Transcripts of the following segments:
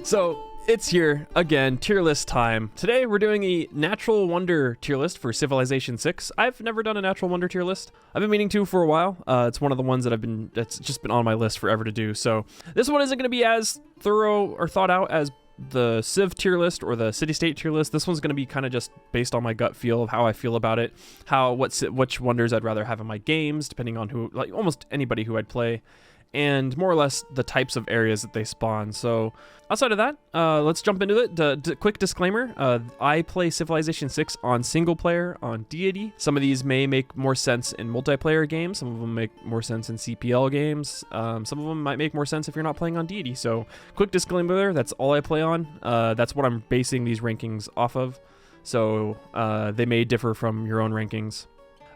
So it's here again, tier list time. Today we're doing a natural wonder tier list for Civilization 6. I've never done a natural wonder tier list. I've been meaning to for a while. It's one of the ones that's just been on my list forever to do. So this one isn't going to be as thorough or thought out as the Civ tier list or the city-state tier list. This one's going to be kind of just based on my gut feel of how I feel about it, which wonders I'd rather have in my games, depending on who, like almost anybody who I'd play, and more or less the types of areas that they spawn. So outside of that, let's jump into it. Quick disclaimer, I play Civilization 6 on single player on Deity. Some of these may make more sense in multiplayer games. Some of them make more sense in CPL games. Some of them might make more sense if you're not playing on Deity. So quick disclaimer there, that's all I play on. That's what I'm basing these rankings off of. So they may differ from your own rankings.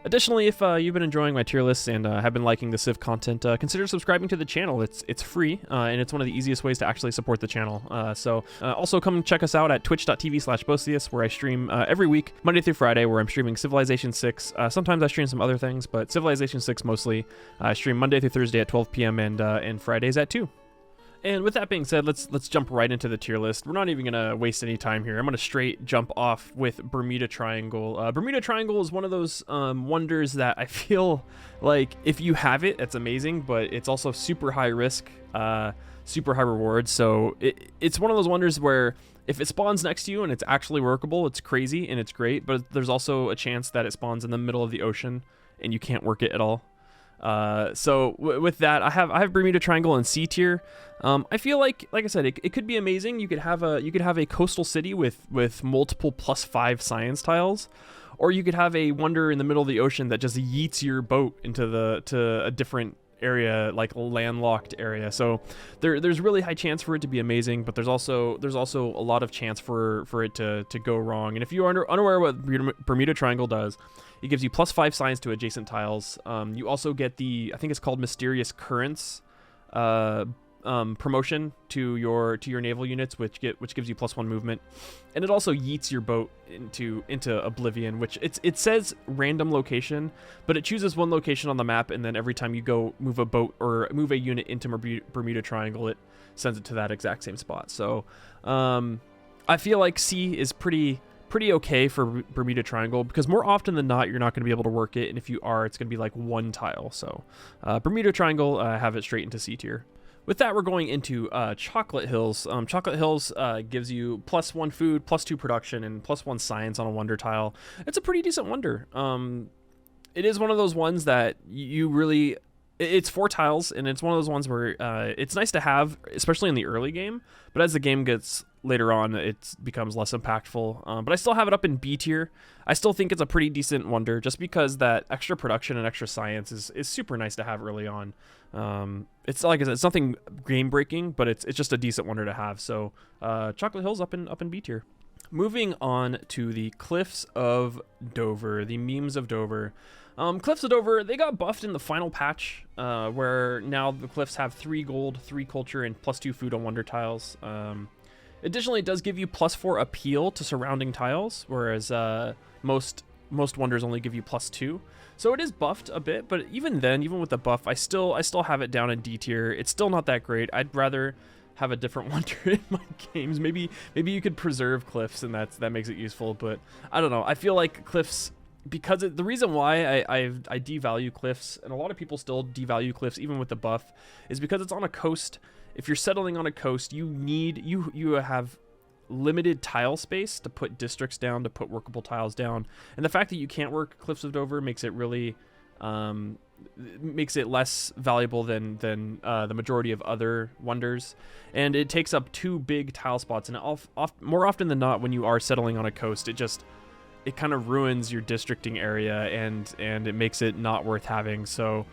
Additionally, if you've been enjoying my tier lists and have been liking the Civ content, consider subscribing to the channel. It's free, and it's one of the easiest ways to actually support the channel. Also come check us out at twitch.tv/boesthius, where I stream every week, Monday through Friday, where I'm streaming Civilization 6. Sometimes I stream some other things, but Civilization 6 mostly. I stream Monday through Thursday at 12 p.m. and Fridays at 2. And with that being said, let's jump right into the tier list. We're not even going to waste any time here. I'm going to straight jump off with Bermuda Triangle. Bermuda Triangle is one of those wonders that I feel like if you have it, it's amazing, but it's also super high risk, super high reward. So it's one of those wonders where if it spawns next to you and it's actually workable, it's crazy and it's great, but there's also a chance that it spawns in the middle of the ocean and you can't work it at all. With that, I have Bermuda Triangle in C tier. I feel like I said, it could be amazing. You could have a coastal city with multiple +5 science tiles, or you could have a wonder in the middle of the ocean that just yeets your boat to a different area, like a landlocked area. So there's really high chance for it to be amazing, but there's also a lot of chance for it to go wrong. And if you are unaware what Bermuda Triangle does, it gives you +5 science to adjacent tiles. You also get I think it's called Mysterious Currents promotion to your naval units, which gives you +1 movement, and it also yeets your boat into oblivion, which it says random location, but it chooses one location on the map, and then every time you go move a boat or move a unit into Bermuda Triangle, it sends it to that exact same spot. So I feel like C is pretty okay for Bermuda Triangle, because more often than not you're not going to be able to work it, and if you are, it's going to be like one tile. So Bermuda Triangle, have it straight into C tier. With that, we're going into Chocolate Hills. Chocolate Hills gives you +1 food, +2 production, and +1 science on a wonder tile. It's a pretty decent wonder. It is one of those ones that you really... It's 4 tiles, and it's one of those ones where it's nice to have, especially in the early game, but as the game gets later on, it becomes less impactful. But I still have it up in B tier. I still think it's a pretty decent wonder, just because that extra production and extra science is super nice to have early on. It's like I said, it's nothing game breaking, but it's just a decent wonder to have. So Chocolate Hills up in B tier. Moving on to the Cliffs of Dover, the memes of Dover. Cliffs of Dover, they got buffed in the final patch, where now the cliffs have 3 gold, 3 culture, and +2 food on wonder tiles. Additionally, it does give you +4 appeal to surrounding tiles, whereas most wonders only give you +2. So it is buffed a bit, but even then, even with the buff, I still have it down in D tier. It's still not that great. I'd rather have a different wonder in my games. Maybe you could preserve cliffs, and that makes it useful. But I don't know. I feel like cliffs, because the reason why I devalue cliffs, and a lot of people still devalue cliffs even with the buff, is because it's on a coast. If you're settling on a coast, you have limited tile space to put districts down, to put workable tiles down, and the fact that you can't work Cliffs of Dover makes it really makes it less valuable than the majority of other wonders, and it takes up 2 big tile spots. And more often than not, when you are settling on a coast, it kind of ruins your districting area, and it makes it not worth having. So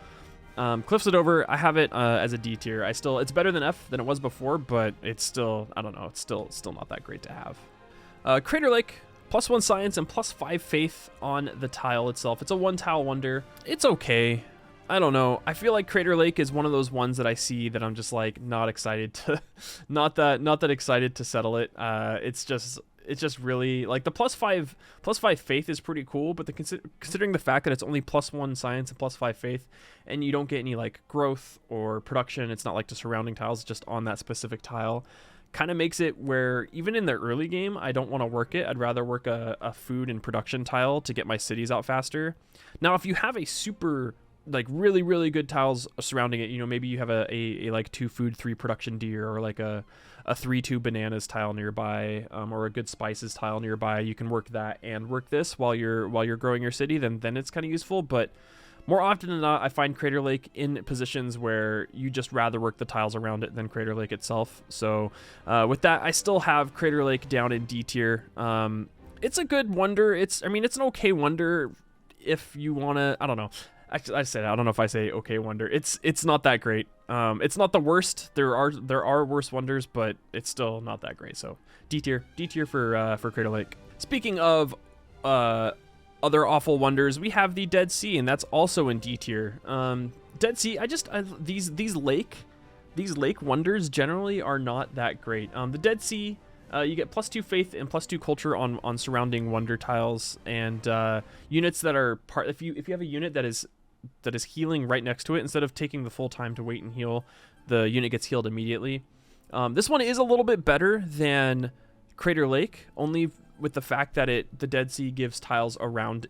Cliffs of Dover, I have it as a D tier. It's better than F than it was before, but it's still, I don't know, it's still not that great to have. Crater Lake, +1 science and +5 faith on the tile itself. It's a 1 tile wonder. It's okay. I don't know. I feel like Crater Lake is one of those ones that I see that I'm just like not excited to, not that excited to settle it. It's just really like the +5 faith is pretty cool, but considering the fact that it's only +1 science and +5 faith, and you don't get any like growth or production, it's not like the surrounding tiles, just on that specific tile, kind of makes it where even in the early game, I don't want to work it. I'd rather work a food and production tile to get my cities out faster. Now, if you have a super, like really, really good tiles surrounding it, you know, maybe you have a like 2 food, 3 production deer, or like a 3-2 bananas tile nearby, or a good spices tile nearby. You can work that and work this while you're growing your city. Then it's kind of useful. But more often than not, I find Crater Lake in positions where you just rather work the tiles around it than Crater Lake itself. So with that, I still have Crater Lake down in D tier. It's a good wonder. It's an okay wonder if you want to. I don't know. Actually, I don't know if I say okay wonder. It's not that great. It's not the worst. There are worse wonders, but it's still not that great. So D tier for Crater Lake. Speaking of other awful wonders, we have the Dead Sea, and that's also in D tier. Dead Sea, these lake wonders generally are not that great. The Dead Sea, you get +2 faith and +2 culture on surrounding wonder tiles, and units that are part. If you have a unit that is healing right next to it, instead of taking the full time to wait and heal, the unit gets healed immediately. This one is a little bit better than Crater Lake, only with the fact that the Dead Sea gives tiles around,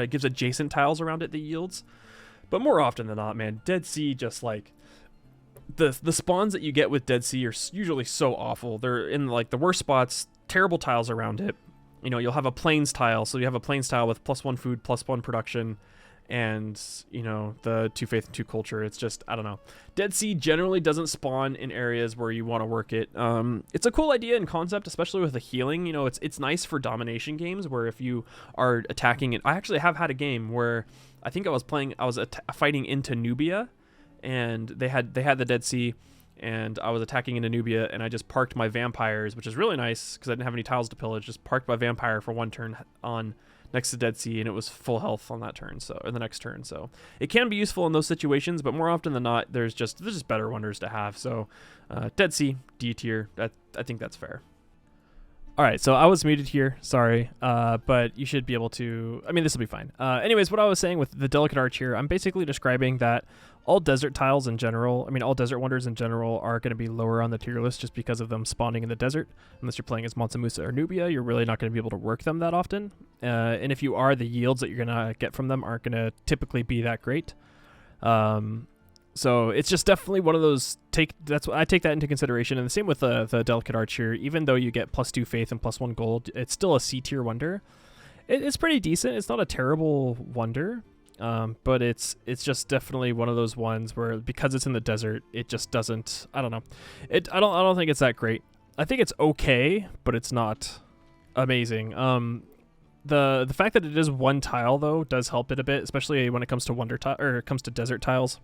gives adjacent tiles around it that yields. But more often than not, man, Dead Sea, just like the spawns that you get with Dead Sea are usually so awful. They're in like the worst spots, terrible tiles around it. You know, you'll have a plains tile, so you have a plains tile with +1 food, +1 production, and you know, the 2 faith and 2 culture. It's just, I don't know. Dead Sea generally doesn't spawn in areas where you want to work it. It's a cool idea and concept, especially with the healing. You know, it's nice for domination games where if you are attacking it. I actually have had a game where I think I was fighting into Nubia, and they had the Dead Sea, and I was attacking into Nubia, and I just parked my vampires, which is really nice because I didn't have any tiles to pillage. Just parked my vampire for 1 turn on next to Dead Sea, and it was full health on that turn, or the next turn. So it can be useful in those situations, but more often than not, there's just better wonders to have. So Dead Sea, D tier. I think that's fair. All right, so I was muted here, sorry, but you should be able to. I mean, this will be fine. Anyways, what I was saying with the Delicate Arch here, I'm basically describing that all desert tiles in general, all desert wonders in general, are going to be lower on the tier list just because of them spawning in the desert. Unless you're playing as Mansa Musa or Nubia, you're really not going to be able to work them that often. And if you are, the yields that you're going to get from them aren't going to typically be that great. So it's just definitely one of those, I take that into consideration. And the same with the Delicate Arch here. Even though you get +2 faith and +1 gold, it's still a C tier wonder. It's pretty decent. It's not a terrible wonder. But it's just definitely one of those ones where, because it's in the desert, it just doesn't, I don't know. I don't think it's that great. I think it's okay, but it's not amazing. The fact that it is 1 tile though does help it a bit, especially when it comes to comes to desert tiles.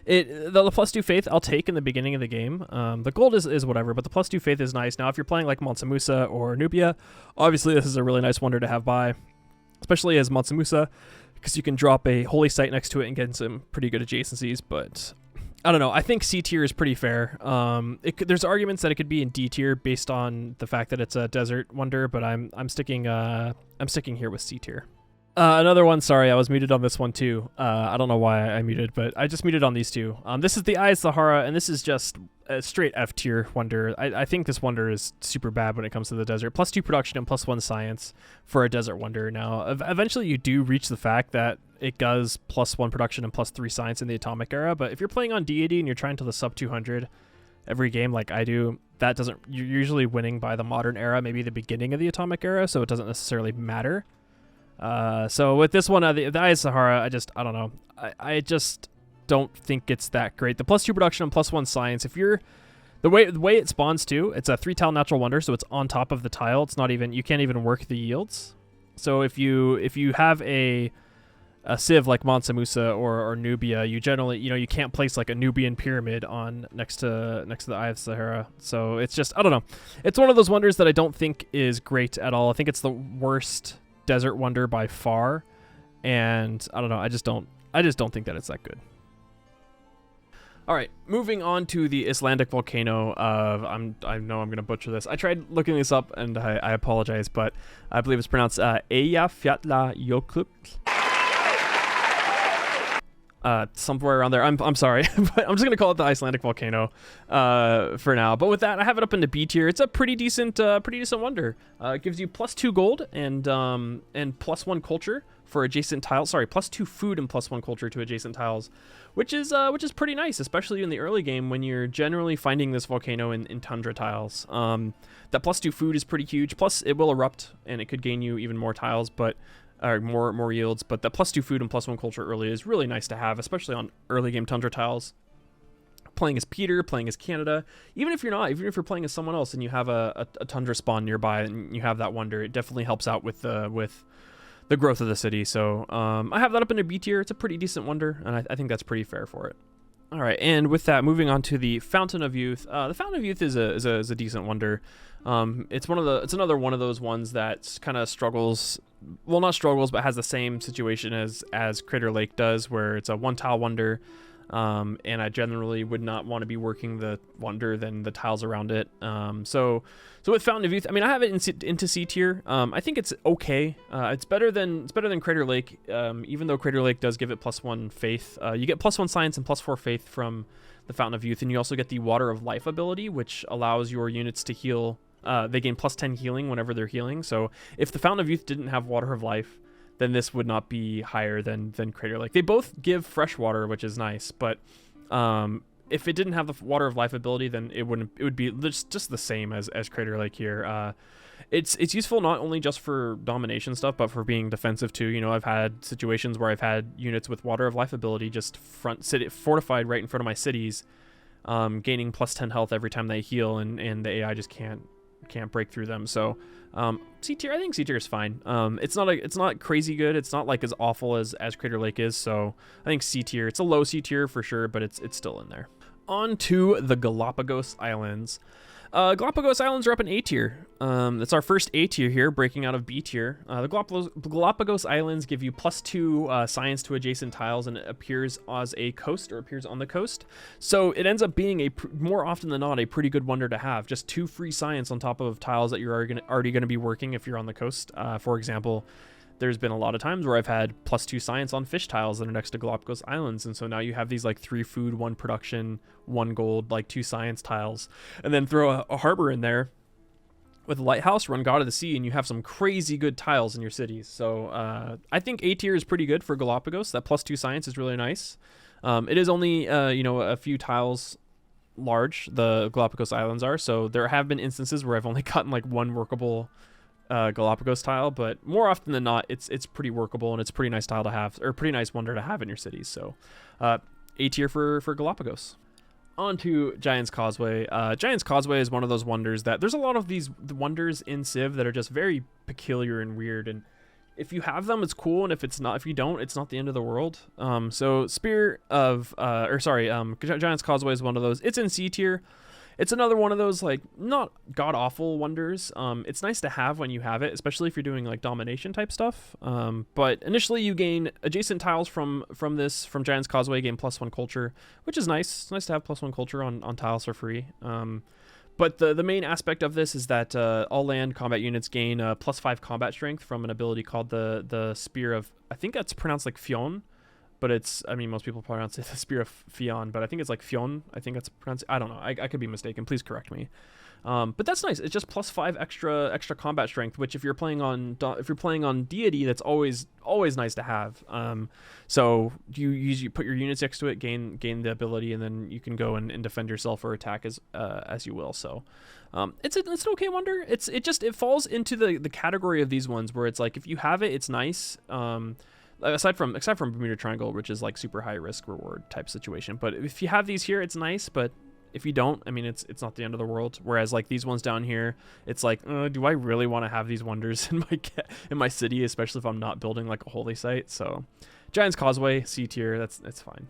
The +2 faith I'll take in the beginning of the game. The gold is whatever, but the +2 faith is nice. Now, if you're playing like Mansa Musa or Nubia, obviously this is a really nice wonder to have by, especially as Mansa Musa, because you can drop a holy site next to it and get some pretty good adjacencies. But I don't know. I think C tier is pretty fair. There's arguments that it could be in D tier based on the fact that it's a desert wonder, but I'm sticking here with C tier. Another one, sorry, I was muted on this one too. I don't know why I muted, but I just muted on these two. This is the Eye of Sahara, and this is just a straight F tier wonder. I think this wonder is super bad when it comes to the desert. +2 production and +1 science for a desert wonder. Now, eventually you do reach the fact that it does +1 production and +3 science in the atomic era, but if you're playing on Deity and you're trying to the sub 200 every game like I do, you're usually winning by the modern era, maybe the beginning of the atomic era, so it doesn't necessarily matter. So with this one, the Eye of Sahara, I don't know. I just don't think it's that great. The +2 production and +1 science, if you're, the way it spawns too, it's a 3 tile natural wonder, so it's on top of the tile. It's not even, you can't even work the yields. So if you have a civ like Mansa Musa or Nubia, you generally, you can't place like a Nubian pyramid on next to the Eye of Sahara. So it's just, I don't know. It's one of those wonders that I don't think is great at all. I think it's the worst desert wonder by far, and I don't know. I just don't think that it's that good. All right, moving on to the Icelandic volcano of, I know I'm gonna butcher this. I tried looking this up, and I apologize, but I believe it's pronounced Eyjafjallajokull. somewhere around there. I'm sorry, but I'm just gonna call it the Icelandic volcano for now. But with that, I have it up into B tier. It's a pretty decent wonder. It gives you +2 gold and +1 culture for adjacent tiles. Sorry, +2 food and +1 culture to adjacent tiles, which is pretty nice, especially in the early game when you're generally finding this volcano in tundra tiles. That +2 food is pretty huge. Plus, it will erupt and it could gain you even more tiles, but more yields. But the +2 food and +1 culture early is really nice to have, especially on early game tundra tiles. Playing as Peter, playing as Canada, even if you're playing as someone else and you have a tundra spawn nearby and you have that wonder, it definitely helps out with the growth of the city. So I have that up into B tier. It's a pretty decent wonder, and I think that's pretty fair for it. All right, and with that, moving on to the Fountain of Youth. The Fountain of Youth is a decent wonder. It's another one of those ones that kind of struggles. Well, not struggles, but has the same situation as Crater Lake does, where it's a one tile wonder. And I generally would not want to be working the wonder than the tiles around it. So with Fountain of Youth, I mean, I have it into C tier. I think it's okay. It's better than Crater Lake. Even though Crater Lake does give it +1 faith, you get +1 science and +4 faith from the Fountain of Youth, and you also get the Water of Life ability, which allows your units to heal. They gain +10 healing whenever they're healing. So if the Fountain of Youth didn't have Water of Life, then this would not be higher than Crater Lake. They both give fresh water, which is nice, but if it didn't have the Water of Life ability, then it would be just the same as Crater Lake here. It's useful not only just for domination stuff, but for being defensive too. You know, I've had situations where I've had units with Water of Life ability just fortified right in front of my cities, gaining +10 health every time they heal, and the AI just can't break through them. So C tier, I think C tier is fine. It's not crazy good. It's not like as awful as Crater Lake is. So I think C tier. It's a low C tier for sure, but it's still in there. On to the Galapagos Islands. Galapagos Islands are up in A tier. That's our first A tier here, breaking out of B tier. The Galapagos Islands give you +2 science to adjacent tiles, and it appears as a coast, or appears on the coast. So it ends up being more often than not a pretty good wonder to have. Just 2 free science on top of tiles that you're already going to be working if you're on the coast. For example, there's been a lot of times where I've had +2 science on fish tiles that are next to Galapagos Islands, and so now you have these like 3 food, 1 production, 1 gold, like 2 science tiles, and then throw a harbor in there with a lighthouse, run God of the Sea, and you have some crazy good tiles in your cities. So I think A tier is pretty good for Galapagos. That +2 science is really nice. It is only a few tiles large, the Galapagos Islands are, so there have been instances where I've only gotten like 1 workable Galapagos tile, but more often than not, it's pretty workable, and it's a pretty nice tile to have, or pretty nice wonder to have in your cities. So A tier for Galapagos. On to Giant's Causeway. Giant's Causeway is one of those wonders that there's a lot of these wonders in Civ that are just very peculiar and weird, and if you have them, it's cool, and if you don't, it's not the end of the world. So Giant's Causeway is one of those. It's in C tier. It's another one of those, like, not god-awful wonders. It's nice to have when you have it, especially if you're doing, like, domination type stuff. But initially you gain adjacent tiles from Giant's Causeway, gain +1 culture, which is nice. It's nice to have +1 culture on tiles for free. But the main aspect of this is that all land combat units gain +5 combat strength from an ability called the Spear of, I think that's pronounced like Fionn. But most people pronounce it the Spear of Fionn, but I think it's like Fionn. I think that's pronounced. I don't know. I could be mistaken. Please correct me. But that's nice. It's just +5 extra combat strength, which if you're playing on Deity, that's always nice to have. So you put your units next to it, gain the ability, and then you can go and defend yourself or attack as you will. So it's an okay wonder. It falls into the category of these ones where it's like if you have it, it's nice. Aside from Bermuda Triangle, which is like super high risk reward type situation. But if you have these here, it's nice. But if you don't, I mean, it's not the end of the world. Whereas like these ones down here, it's like, do I really want to have these wonders in my city, especially if I'm not building like a holy site? So, Giant's Causeway, C tier, that's fine.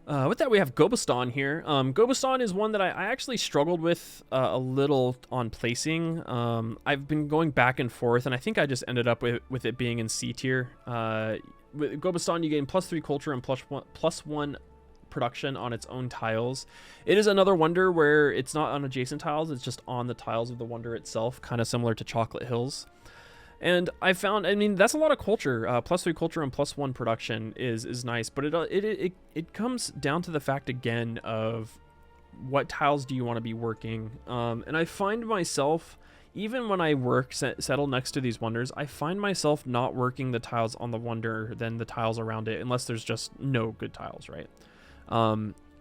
With that, we have Gobustan here. Gobustan is one that I actually struggled with a little on placing. I've been going back and forth, and I think I just ended up with it being in C tier. With Gobustan, you gain +3 culture and +1 production on its own tiles. It is another wonder where it's not on adjacent tiles, it's just on the tiles of the wonder itself, kind of similar to Chocolate Hills. And I found, I mean, that's a lot of culture. +3 culture and +1 production is nice, but it comes down to the fact again of what tiles do you want to be working. And I find myself, even when I settle next to these wonders, I find myself not working the tiles on the wonder than the tiles around it, unless there's just no good tiles, right?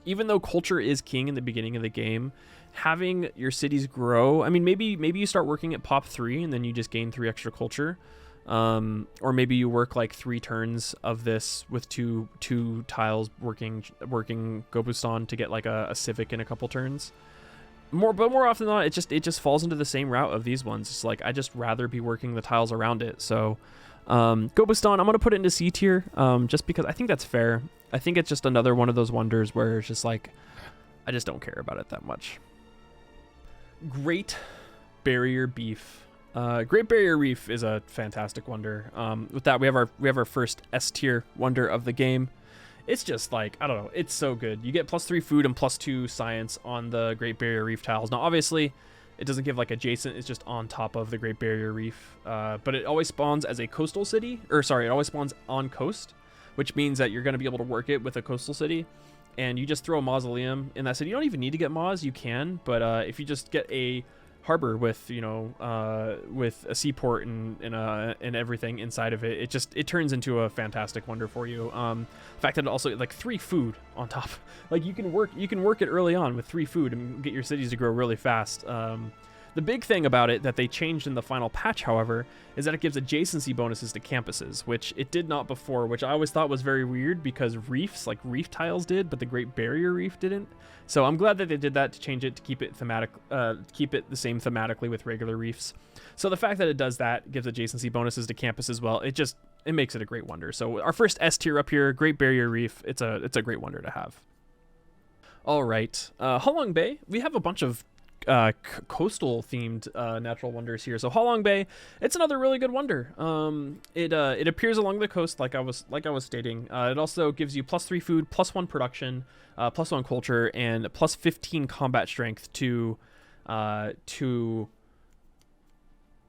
Even though culture is king in the beginning of the game, having your cities grow, I mean, maybe you start working at pop 3 and then you just gain 3 extra culture. Or maybe you work like 3 turns of this with two tiles working Gobustan to get like a civic in a couple turns. But more often than not, it just falls into the same route of these ones. It's like I just rather be working the tiles around it. So Gobustan, I'm gonna put it into C tier, just because I think that's fair. I think it's just another one of those wonders where it's just like I just don't care about it that much. Great Barrier Reef. Great Barrier Reef is a fantastic wonder. With that, we have our first S tier wonder of the game. It's just like, I don't know, it's so good. You get +3 food and +2 science on the Great Barrier Reef tiles. Now, obviously, it doesn't give like adjacent, it's just on top of the Great Barrier Reef. But it always spawns as a coastal city, or sorry, it always spawns on coast, which means that you're going to be able to work it with a coastal city. And you just throw a mausoleum in that city. You don't even need to get Maz, you can, but if you just get a harbor with, you know, with a seaport and everything inside of it, it turns into a fantastic wonder for you. The fact that it also like 3 food on top, like you can work it early on with 3 food and get your cities to grow really fast. The big thing about it that they changed in the final patch, however, is that it gives adjacency bonuses to campuses, which it did not before, which I always thought was very weird because reefs, like reef tiles did, but the Great Barrier Reef didn't. So I'm glad that they did that to change it to keep it thematic, keep it the same thematically with regular reefs. So the fact that it does that, gives adjacency bonuses to campus as well, it makes it a great wonder. So our first S tier up here, Great Barrier Reef, it's a great wonder to have. All right, Halong Bay, we have a bunch of coastal themed natural wonders here. So Halong Bay, it's another really good wonder. It appears along the coast, like I was stating. It also gives you +3 food, +1 production, +1 culture, and +15 combat strength to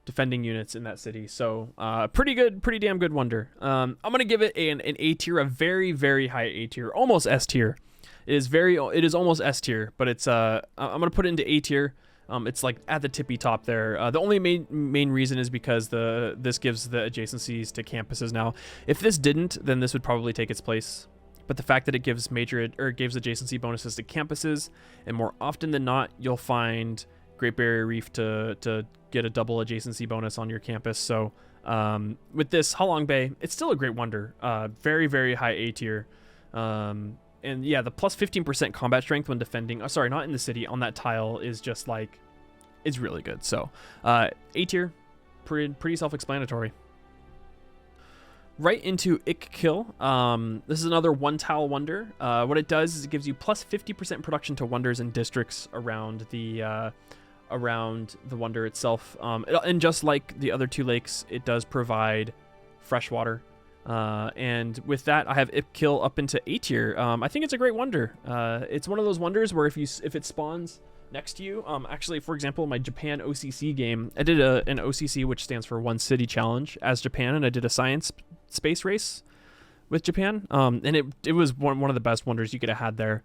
defending units in that city. So pretty damn good wonder. I'm gonna give it an A tier, a very, very high A tier, almost S tier. It is almost S tier, but it's I'm gonna put it into A tier. It's like at the tippy top there. The only main reason is because this gives the adjacencies to campuses now. If this didn't, then this would probably take its place. But the fact that it gives gives adjacency bonuses to campuses, and more often than not, you'll find Great Barrier Reef to get a double adjacency bonus on your campus. So with this Halong Bay, it's still a great wonder. Very, very high A tier. And yeah, the +15% combat strength when defending, sorry, not in the city, on that tile is just like, it's really good. So A tier, pretty self-explanatory. Right into Ik-Kil. This is another 1 tile wonder. What it does is it gives you +50% production to wonders and districts around the wonder itself. And just like the other 2 lakes, it does provide fresh water. And with that, I have Ik-Kil up into A tier. I think it's a great wonder. It's one of those wonders where if it spawns next to you, actually, for example, my Japan OCC game, I did an OCC, which stands for One City Challenge, as Japan, and I did a science space race with Japan. And it was one of the best wonders you could have had there.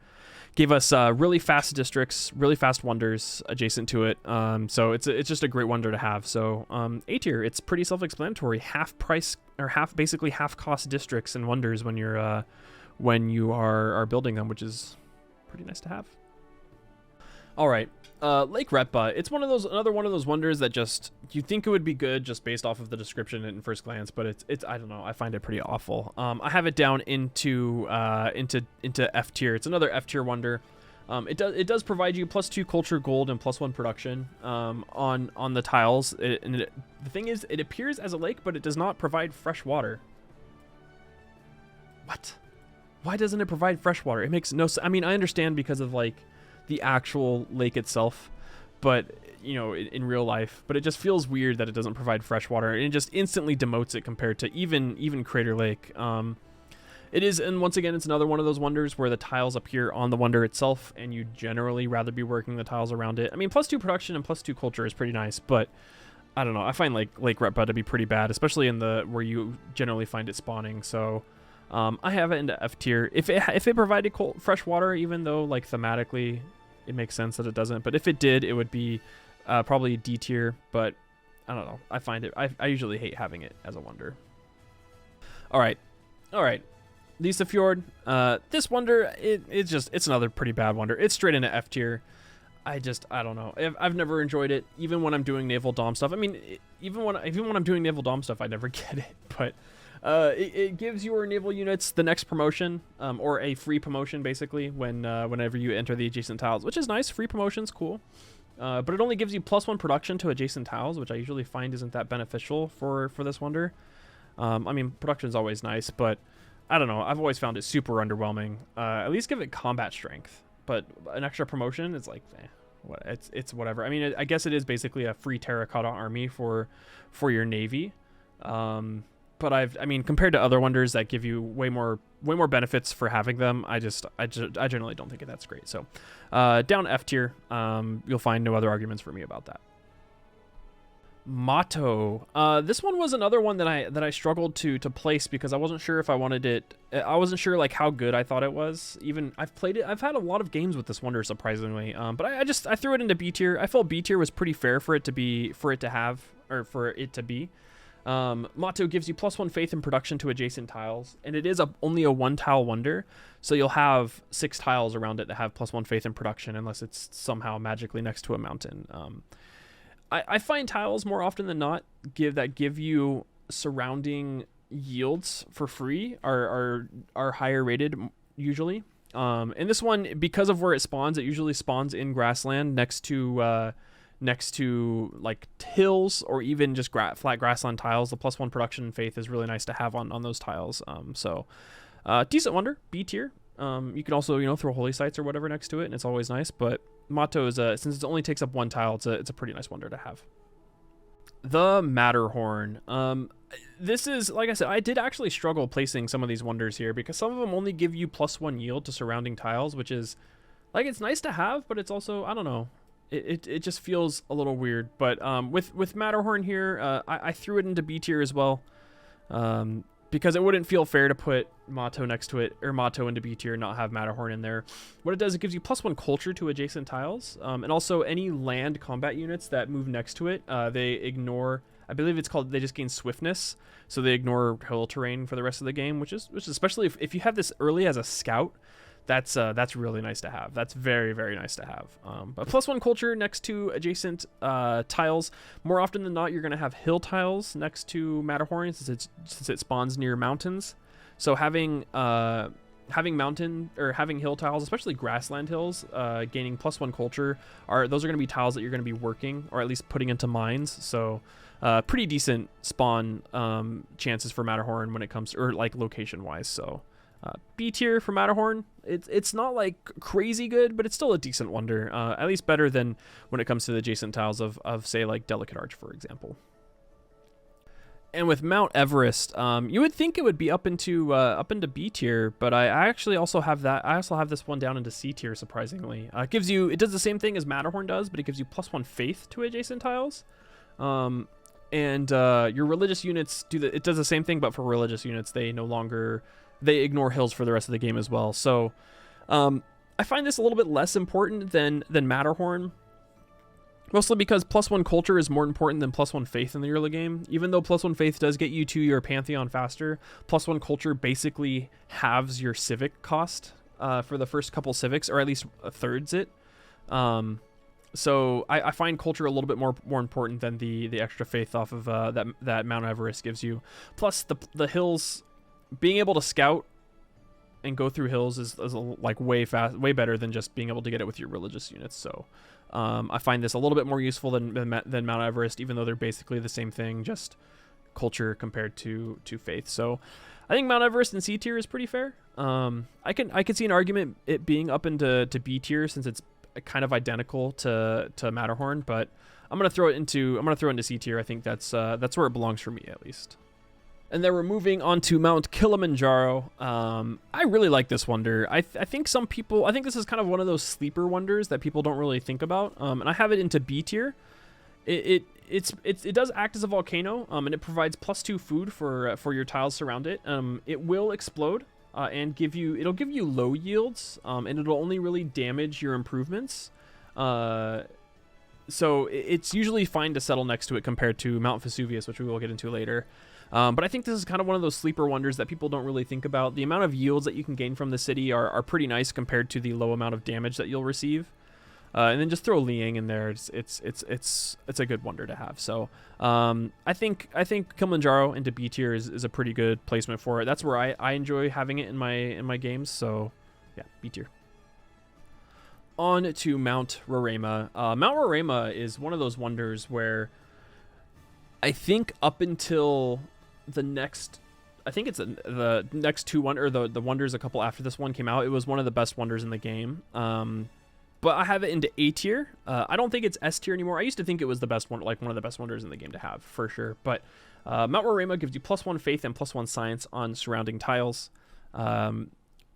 Gave us really fast districts, really fast wonders adjacent to it. So it's just a great wonder to have. So A tier, it's pretty self-explanatory. Half price, or basically half cost districts and wonders when you are building them, which is pretty nice to have. All right, Lake Retba. It's another one of those wonders that just you think it would be good just based off of the description at first glance, but it's I don't know. I find it pretty awful. I have it down into F tier. It's another F tier wonder. It does provide you +2 culture, gold, and +1 production on the tiles. The thing is, it appears as a lake, but it does not provide fresh water. What? Why doesn't it provide fresh water? It makes no sense. I mean, I understand because of like the actual lake itself, but you know, in real life, but it just feels weird that it doesn't provide fresh water, and it just instantly demotes it compared to even Crater Lake. It is, and once again, it's another one of those wonders where the tiles appear on the wonder itself, and you generally rather be working the tiles around it. I mean, +2 production and +2 culture is pretty nice, but I don't know. I find Lake Retba to be pretty bad, especially in the where you generally find it spawning. So I have it into F tier. If it provided fresh water, even though like thematically it makes sense that it doesn't, but if it did, it would be probably D tier. But I don't know. I find it. I usually hate having it as a wonder. All right. Lysefjord. This wonder, it's another pretty bad wonder. It's straight into F tier. I don't know. I've never enjoyed it, even when I'm doing naval dom stuff. I mean, even when I'm doing naval dom stuff, I never get it. But it gives your naval units the next promotion, or a free promotion, basically, whenever you enter the adjacent tiles, which is nice. Free promotion's cool. But it only gives you +1 production to adjacent tiles, which I usually find isn't that beneficial for this wonder. I mean, production's always nice, but I don't know. I've always found it super underwhelming. At least give it combat strength. But an extra promotion, it's like, it's whatever. I mean, I guess it is basically a free terracotta army for your navy. But I mean, compared to other wonders that give you way more benefits for having them, I generally don't think that's great. So, down F tier. You'll find no other arguments for me about that. Mato. This one was another one that I struggled to place because I wasn't sure if I wanted it. I wasn't sure like how good I thought it was. Even I've played it. I've had a lot of games with this wonder, surprisingly. But I threw it into B tier. I felt B tier was pretty fair for it to be Mato gives you +1 faith in production to adjacent tiles, and it is only a 1-tile wonder, so you'll have 6 tiles around it that have +1 faith in production, unless it's somehow magically next to a mountain. I find tiles more often than not give you surrounding yields for free are higher rated usually. And this one, because of where it usually spawns in grassland next to like hills or even just flat grassland tiles. The +1 production faith is really nice to have on those tiles. So decent wonder, B tier. You can also throw holy sites or whatever next to it, and it's always nice. But Mato is since it only takes up 1 tile, it's a pretty nice wonder to have. The Matterhorn. This is, like I said, I did actually struggle placing some of these wonders here because some of them only give you +1 yield to surrounding tiles, which is like, it's nice to have, but it's also, I don't know. It just feels a little weird. But with Matterhorn here, I threw it into B tier as well. Because it wouldn't feel fair to put Mato next to it, or Mato into B tier and not have Matterhorn in there. What it does, it gives you +1 culture to adjacent tiles, and also any land combat units that move next to it, they ignore, I believe it's called, they just gain swiftness, so they ignore hill terrain for the rest of the game, which is especially if you have this early as a scout, that's really nice to have. That's very, very nice to have. But +1 culture next to adjacent tiles. More often than not, you're going to have hill tiles next to Matterhorn since it spawns near mountains. So having mountain or having hill tiles, especially grassland hills, gaining +1 culture, those are going to be tiles that you're going to be working or at least putting into mines. So pretty decent spawn chances for Matterhorn when it comes to, or like location wise. So B tier for Matterhorn. It's not like crazy good, but it's still a decent wonder. At least better than when it comes to the adjacent tiles of say like Delicate Arch, for example. And with Mount Everest, you would think it would be up into B tier, but I actually also have that. I also have this one down into C tier, surprisingly. It does the same thing as Matterhorn does, but it gives you +1 faith to adjacent tiles. And your religious units it does the same thing, but for religious units, they ignore hills for the rest of the game as well. So I find this a little bit less important than Matterhorn, mostly because +1 culture is more important than +1 faith in the early game. Even though +1 faith does get you to your pantheon faster, +1 culture basically halves your civic cost for the first couple civics, or at least thirds it. So I find culture a little bit more important than the extra faith off of that Mount Everest gives you. Plus the hills, being able to scout and go through hills is like way better than just being able to get it with your religious units. So I find this a little bit more useful than Mount Everest, even though they're basically the same thing, just culture compared to faith. So I think Mount Everest in C tier is pretty fair. I can see an argument it being up into B tier since it's kind of identical to Matterhorn, but I'm gonna throw it into C tier. I think that's where it belongs for me, at least. And then we're moving on to Mount Kiliminjaro. I really like this wonder. I think this is kind of one of those sleeper wonders that people don't really think about. And I have it into B tier. It does act as a volcano, and it provides +2 food for your tiles surround it. It will explode and it'll give you low yields, and it'll only really damage your improvements. So it's usually fine to settle next to it compared to Mount Vesuvius, which we will get into later. But I think this is kind of one of those sleeper wonders that people don't really think about. The amount of yields that you can gain from the city are pretty nice compared to the low amount of damage that you'll receive. And then just throw Liang in there. It's a good wonder to have. So I think Kilimanjaro into B tier is a pretty good placement for it. That's where I enjoy having it in my games. So yeah, B tier. On to Mount Roraima. Mount Roraima is one of those wonders where I think up until the next, I think it's the next two the wonders a couple after this one came out, it was one of the best wonders in the game. But I have it into A tier. I don't think it's S tier anymore. I used to think it was the best one, like one of the best wonders in the game to have for sure. But Mount Roraima gives you +1 faith and +1 science on surrounding tiles.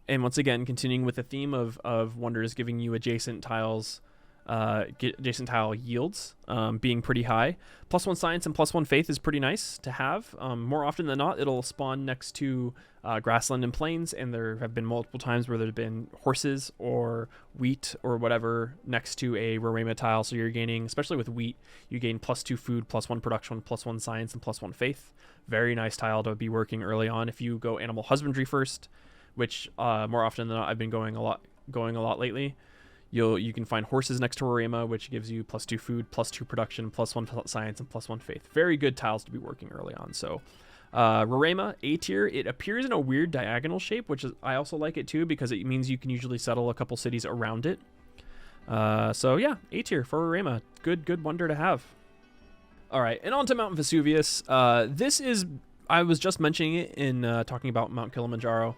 And once again, continuing with the theme of wonders giving you adjacent tiles, adjacent tile yields being pretty high. +1 science and +1 faith is pretty nice to have. More often than not, it'll spawn next to grassland and plains, and there have been multiple times where there's been horses or wheat or whatever next to a Roraima tile. So you're gaining, especially with wheat, you gain +2 food, +1 production, +1 science, and +1 faith. Very nice tile to be working early on if you go animal husbandry first, which more often than not I've been going a lot lately. You can find horses next to Roraima, which gives you +2 food, +2 production, +1 science, and +1 faith. Very good tiles to be working early on. So Roraima, A tier. It appears in a weird diagonal shape, which is, I also like it too, because it means you can usually settle a couple cities around it. So yeah, A tier for Roraima. Good wonder to have. All right, and on to Mount Vesuvius. This is, I was just mentioning it in talking about Mount Kilimanjaro.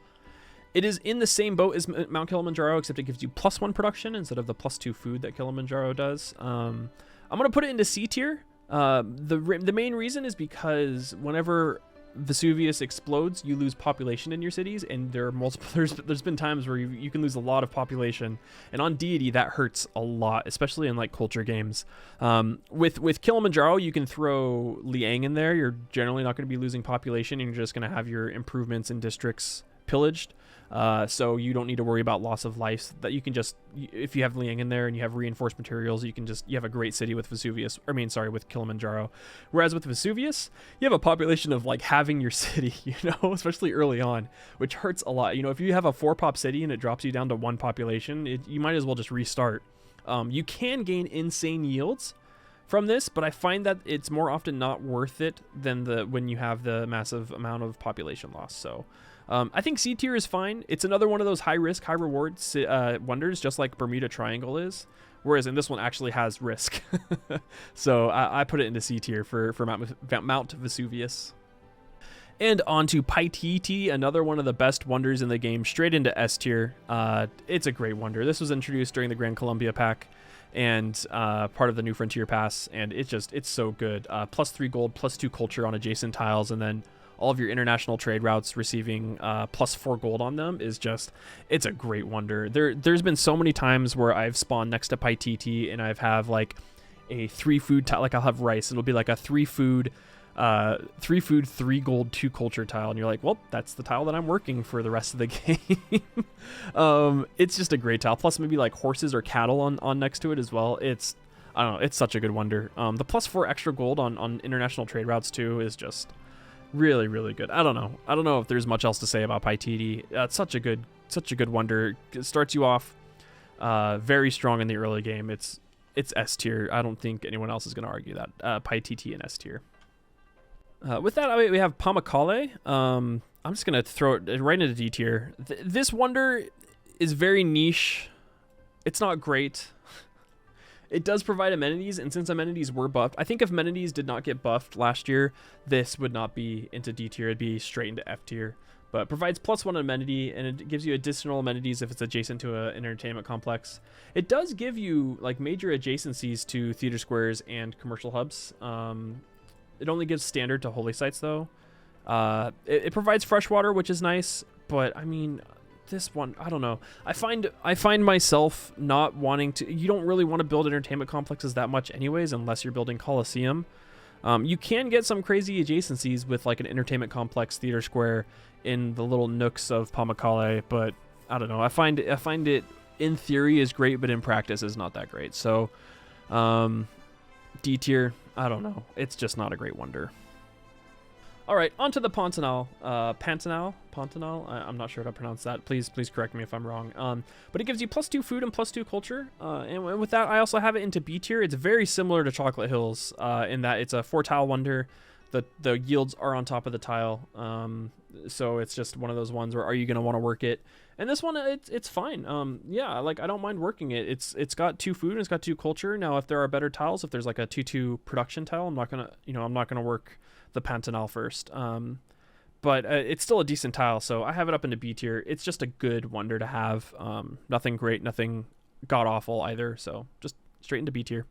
It is in the same boat as Mount Kilimanjaro, except it gives you +1 production instead of the +2 food that Kilimanjaro does. I'm going to put it into C tier. The main reason is because whenever Vesuvius explodes, you lose population in your cities, and there are multiple. There's been times where you can lose a lot of population, and on Deity that hurts a lot, especially in like culture games. With Kilimanjaro, you can throw Liang in there. You're generally not going to be losing population, and you're just going to have your improvements in districts pillaged. So you don't need to worry about loss of life. That you can just, if you have Liang in there and you have reinforced materials, you have a great city with with Kilimanjaro. Whereas with Vesuvius, you have a population of like having your city, especially early on, which hurts a lot. If you have a 4-pop city and it drops you down to 1 population, you might as well just restart. You can gain insane yields from this, but I find that it's more often not worth it than when you have the massive amount of population loss. So I think C tier is fine. It's another one of those high risk, high reward wonders, just like Bermuda Triangle is. Whereas in this one actually has risk. So I put it into C tier for Mount Vesuvius. And on to Paititi, another one of the best wonders in the game, straight into S tier. It's a great wonder. This was introduced during the Grand Columbia pack and part of the New Frontier Pass, and it's so good. +3 gold, +2 culture on adjacent tiles, and then all of your international trade routes receiving +4 gold on them it's a great wonder. There's been so many times where I've spawned next to Paititi and I've have like a 3 food tile, like I'll have rice, and it'll be like a 3 food, 3 gold, 2 culture tile, and you're like, well, that's the tile that I'm working for the rest of the game. It's just a great tile. Plus maybe like horses or cattle on next to it as well. I don't know, it's such a good wonder. The +4 extra gold on international trade routes too is just really, really good. I don't know if there's much else to say about Paititi. It's such a good wonder. It starts you off very strong in the early game. It's S tier. I don't think anyone else is going to argue that. Paititi in S tier. With that, we have Pamukkale. I'm just going to throw it right into D tier. This wonder is very niche. It's not great. It does provide amenities, and since amenities were buffed, I think if amenities did not get buffed last year, this would not be into D tier. It'd be straight into F tier. But it provides +1 amenity, and it gives you additional amenities if it's adjacent to an entertainment complex. It does give you like major adjacencies to theater squares and commercial hubs. It only gives standard to holy sites though. It provides fresh water, which is nice, but I mean, this one, I don't know. I find myself not wanting to. You don't really want to build entertainment complexes that much, anyways, unless you're building Coliseum. You can get some crazy adjacencies with like an entertainment complex theater square in the little nooks of Pamukkale, but I don't know. I find it in theory is great, but in practice is not that great. So, D tier. I don't know. It's just not a great wonder. All right, onto the Pantanal. Pantanal. I'm not sure how to pronounce that. Please correct me if I'm wrong. But it gives you +2 food and +2 culture. And with that, I also have it into B tier. It's very similar to Chocolate Hills in that it's a 4-tile wonder. The yields are on top of the tile. So it's just one of those ones where are you going to want to work it? And this one, it's fine. Yeah, like I don't mind working it. It's got 2 food and it's got 2 culture. Now, if there are better tiles, if there's like a 2/2 production tile, I'm not gonna work the Pantanal first. But it's still a decent tile, so I have it up into B tier. It's just a good wonder to have. Nothing great, nothing god awful either. So just straight into B tier.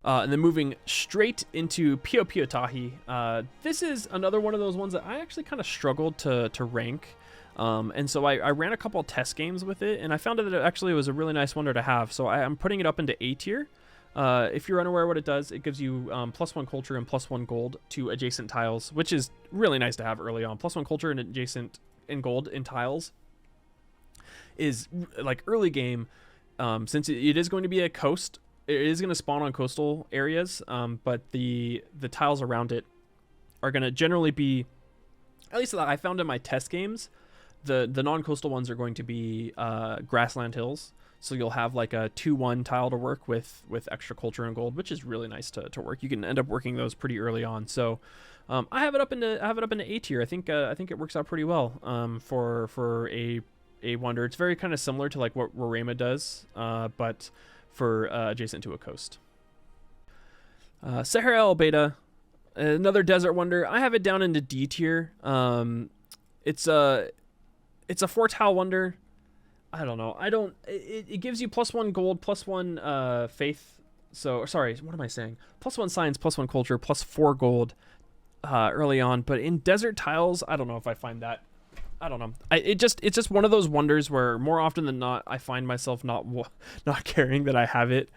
And then moving straight into Piopiotahi. This is another one of those ones that I actually kind of struggled to rank. And so I ran a couple of test games with it, and I found that it actually was a really nice wonder to have. So I'm putting it up into A tier. If you're unaware what it does, it gives you +1 culture and +1 gold to adjacent tiles, which is really nice to have early on. +1 culture and adjacent and gold in tiles is like early game, since it is going to be a coast. It is going to spawn on coastal areas, but the tiles around it are going to generally be, at least that I found in my test games, the non-coastal ones are going to be grassland hills. So you'll have like a 2/1 tile to work with extra culture and gold, which is really nice to work. You can end up working those pretty early on. So I have it up into A tier. I think it works out pretty well for a wonder. It's very kind of similar to like what Roraima does, but for adjacent to a coast. Sahara el Beyda, another desert wonder. I have it down into D tier. It's a 4-tile wonder. I don't know. It gives you +1 gold, +1 faith. So sorry, what am I saying? +1 science, +1 culture, +4 gold early on. But in desert tiles, I don't know if I find that. I don't know. It's just one of those wonders where more often than not, I find myself not caring that I have it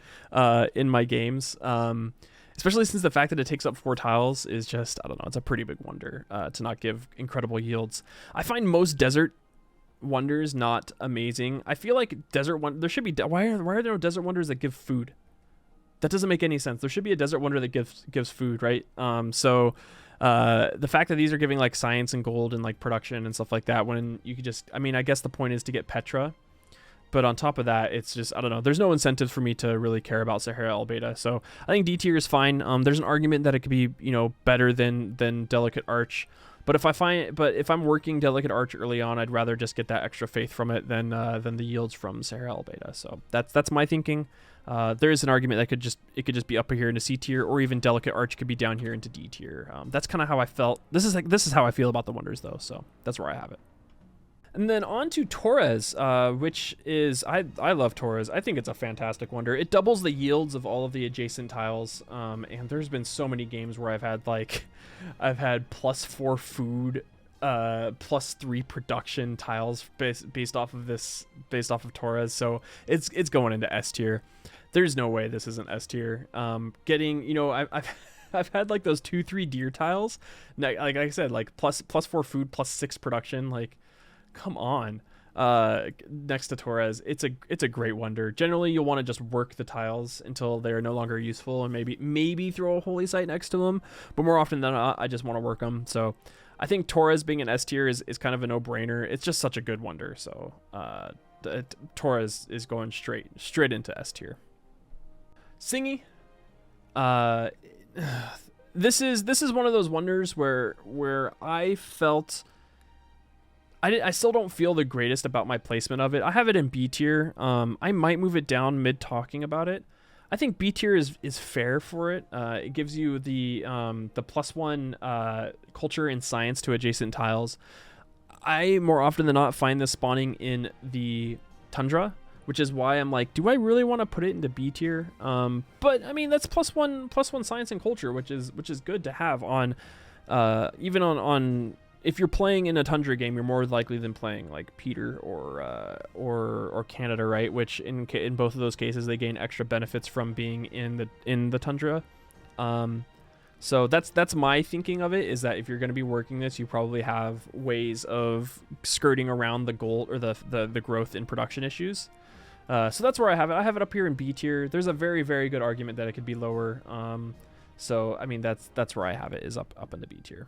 in my games. Especially since the fact that it takes up 4 tiles is just, I don't know, it's a pretty big wonder to not give incredible yields. I find most desert wonders not amazing. I feel like there should be, why are there no desert wonders that give food? That doesn't make any sense. There should be a desert wonder that gives food, right? So the fact that these are giving like science and gold and like production and stuff like that, when you could just, I mean, I guess the point is to get Petra, but on top of that, it's just, I don't know, there's no incentive for me to really care about Sahara el Beyda. So I think D tier is fine. There's an argument that it could be, better than Delicate Arch. But if I'm working Delicate Arch early on, I'd rather just get that extra faith from it than the yields from Sahara el Beyda. So that's my thinking. There is an argument that it could just be up here into C tier, or even Delicate Arch could be down here into D tier. That's kind of how I felt. This is how I feel about the wonders though. So that's where I have it. And then on to Torres, which is, I love Torres. I think it's a fantastic wonder. It doubles the yields of all of the adjacent tiles. And there's been so many games where I've had +4 food, +3 production tiles based off of Torres. So it's going into S tier. There's no way this isn't S tier. I've had like those 2-3 deer tiles. Like I said, like +4 food, +6 production, like, come on. Next to Torres, it's a great wonder. Generally, you'll want to just work the tiles until they're no longer useful, and maybe throw a holy site next to them. But more often than not, I just want to work them. So I think Torres being an S tier is kind of a no-brainer. It's just such a good wonder. So Torres is going straight into S tier. Tsingy. This is one of those wonders where I felt. I still don't feel the greatest about my placement of it. I have it in B tier. I might move it down mid talking about it. I think B tier is fair for it. It gives you the +1 culture and science to adjacent tiles. I more often than not find this spawning in the tundra, which is why I'm like, do I really want to put it into B tier? But I mean, that's +1 science and culture, which is good to have on even on if you're playing in a tundra game, you're more likely than playing like Peter or Canada, right? Which in both of those cases, they gain extra benefits from being in the tundra. So that's my thinking of it, is that if you're going to be working this, you probably have ways of skirting around the goal or the growth in production issues. So that's where I have it. I have it up here in B tier. There's a very, very good argument that it could be lower. So I mean, that's where I have it, is up in the B tier.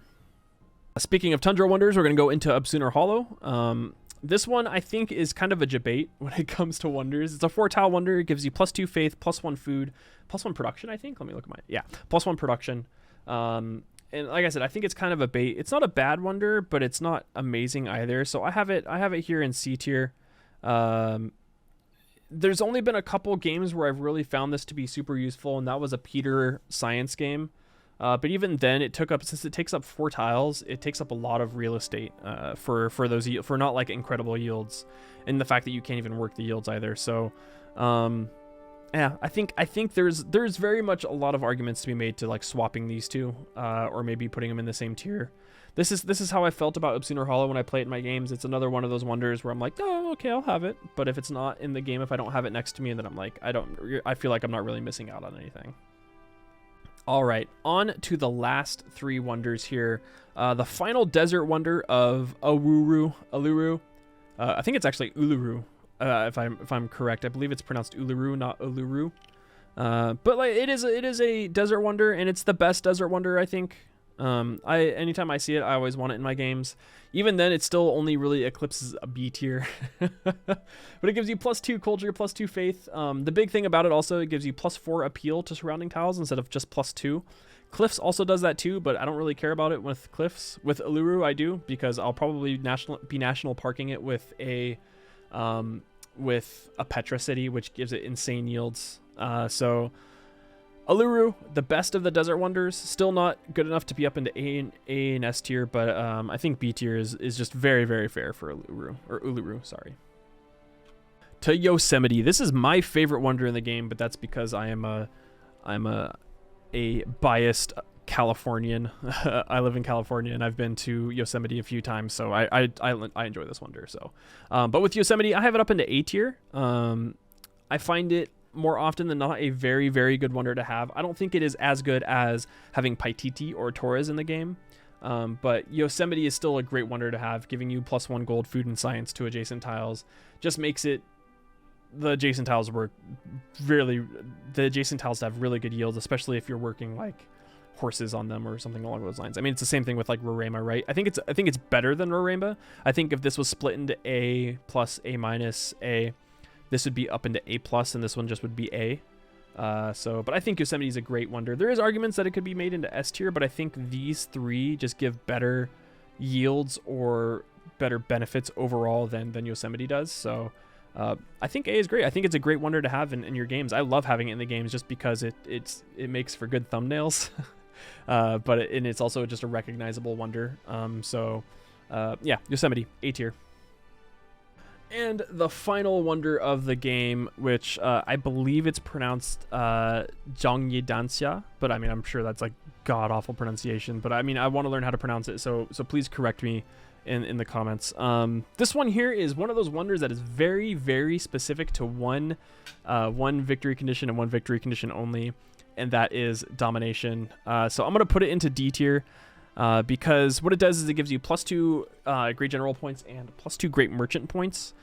Speaking of tundra wonders, we're going to go into Ubsunur Hollow. This one I think is kind of a debate when it comes to wonders. It's a 4-tile wonder. It gives you +2 faith, +1 food, +1 production, I think. Let me look at +1 production. And like I said, I think it's kind of a bait. It's not a bad wonder, but it's not amazing either. So I have it here in C tier. There's only been a couple games where I've really found this to be super useful, and that was a Peter science game. But even then, since it takes up 4 tiles, it takes up a lot of real estate for not like incredible yields, and the fact that you can't even work the yields either. So, yeah, I think there's very much a lot of arguments to be made to like swapping these two, or maybe putting them in the same tier. This is how I felt about Ubsunur Hollow when I play it in my games. It's another one of those wonders where I'm like, oh, okay, I'll have it. But if it's not in the game, if I don't have it next to me, then I'm like, I feel like I'm not really missing out on anything. All right, on to the last 3 wonders here. The final desert wonder of Uluru. I think it's actually Uluru, if I'm correct. I believe it's pronounced Uluru, not Uluru. But like it is a desert wonder, and it's the best desert wonder, I think. Anytime I see it, I always want it in my games. Even then, it still only really eclipses a B tier. But it gives you +2 culture, +2 faith. The big thing about it also, it gives you +4 appeal to surrounding tiles instead of just +2. Cliffs also does that too, but I don't really care about it with Cliffs. With Uluru, I do, because I'll probably be national parking it with a Petra city, which gives it insane yields. So Uluru, the best of the desert wonders, still not good enough to be up into A and S tier, but I think B tier is just very, very fair for Uluru, sorry. To Yosemite. This is my favorite wonder in the game, but that's because I'm a biased Californian. I live in California, and I've been to Yosemite a few times, so I enjoy this wonder. So, but with Yosemite, I have it up into A tier. I find it more often than not a very, very good wonder to have. I don't think it is as good as having Paititi or Torres in the game, but Yosemite is still a great wonder to have, giving you +1 gold, food, and science to adjacent tiles. Just makes it the adjacent tiles to have really good yields, especially if you're working like horses on them or something along those lines. I mean, it's the same thing with like Roraima, right? I think it's better than Roraima. I think if this was split into A+, A-, A, this would be up into A+, and this one just would be A. But I think Yosemite is a great wonder. There is arguments that it could be made into S tier, but I think these 3 just give better yields or better benefits overall than Yosemite does. So I think A is great. I think it's a great wonder to have in your games. I love having it in the games just because it makes for good thumbnails. But it's also just a recognizable wonder. Yeah, Yosemite, A tier. And the final wonder of the game, which I believe it's pronounced Zanghye Danxia, but I mean, I'm sure that's like god-awful pronunciation, but I mean, I want to learn how to pronounce it, so please correct me in the comments. This one here is one of those wonders that is very, very specific to one victory condition and one victory condition only, and that is domination. So I'm going to put it into D tier. Because what it does is it gives you +2 great general points and +2 great merchant points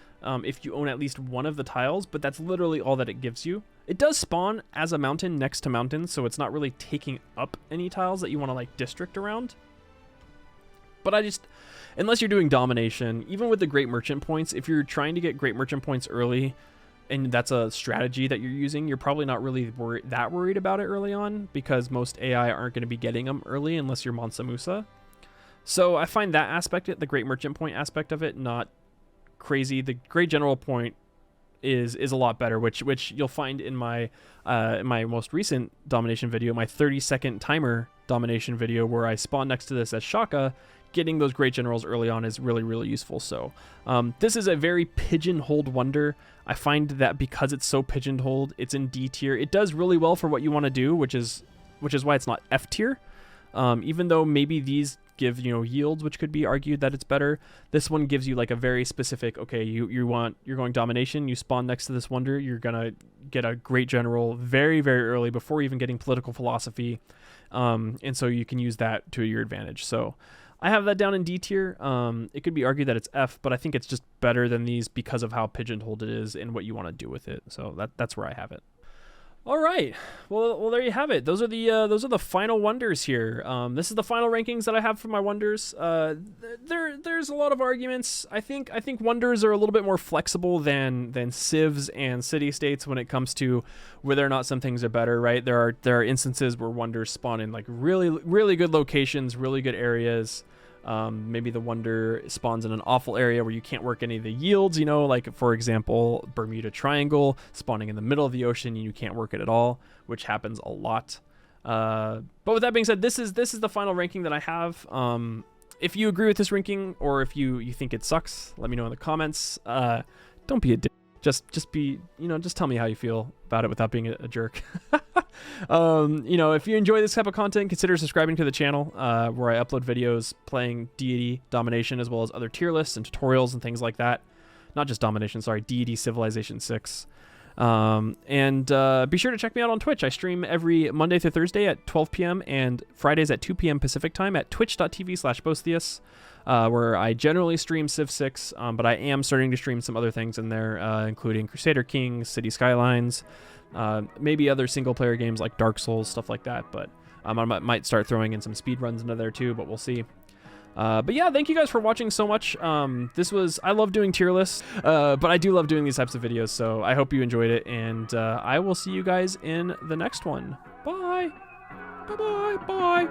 if you own at least one of the tiles, but that's literally all that it gives you. It does spawn as a mountain next to mountains, so it's not really taking up any tiles that you want to like district around. But unless you're doing domination, even with the great merchant points, if you're trying to get great merchant points early, and that's a strategy that you're using, you're probably not really that worried about it early on, because most AI aren't going to be getting them early unless you're Mansa Musa. So I find that aspect, the great merchant point aspect of it, not crazy. The great general point is a lot better, which you'll find in my most recent domination video, my 30-second timer domination video, where I spawn next to this as Shaka. Getting those great generals early on is really, really useful. So this is a very pigeonholed wonder. I find that because it's so pigeonholed, it's in D tier. It does really well for what you want to do, which is why it's not F tier. Even though maybe these give, you know, yields, which could be argued that it's better, this one gives you like a very specific, okay, you're going domination, you spawn next to this wonder, you're gonna get a great general very, very early before even getting political philosophy, and so you can use that to your advantage. So I have that down in D tier. It could be argued that it's F, but I think it's just better than these because of how pigeonholed it is and what you want to do with it. So that's where I have it. All right, well, there you have it. Those are the final wonders here. This is the final rankings that I have for my wonders. There's a lot of arguments. I think wonders are a little bit more flexible than civs and city states when it comes to whether or not some things are better. Right? There are instances where wonders spawn in like really, really good locations, really good areas. Maybe the wonder spawns in an awful area where you can't work any of the yields, you know, like for example, Bermuda Triangle spawning in the middle of the ocean and you can't work it at all, which happens a lot. But with that being said, this is the final ranking that I have. If you agree with this ranking or if you think it sucks, let me know in the comments. Don't be a dick. Just be, you know, just tell me how you feel about it without being a jerk. You know, if you enjoy this type of content, consider subscribing to the channel, where I upload videos playing Deity Domination as well as other tier lists and tutorials and things like that. Not just Domination, sorry, Deity Civilization 6. And be sure to check me out on Twitch. I stream every Monday through Thursday at 12 p.m. and Fridays at 2 p.m. Pacific time at twitch.tv/boesthius. Where I generally stream Civ 6, but I am starting to stream some other things in there, including Crusader Kings, City Skylines, maybe other single-player games like Dark Souls, stuff like that. But I might start throwing in some speed runs into there too, but we'll see. But yeah, thank you guys for watching so much. I love doing tier lists, but I do love doing these types of videos, so I hope you enjoyed it, and I will see you guys in the next one. Bye! Bye-bye! Bye!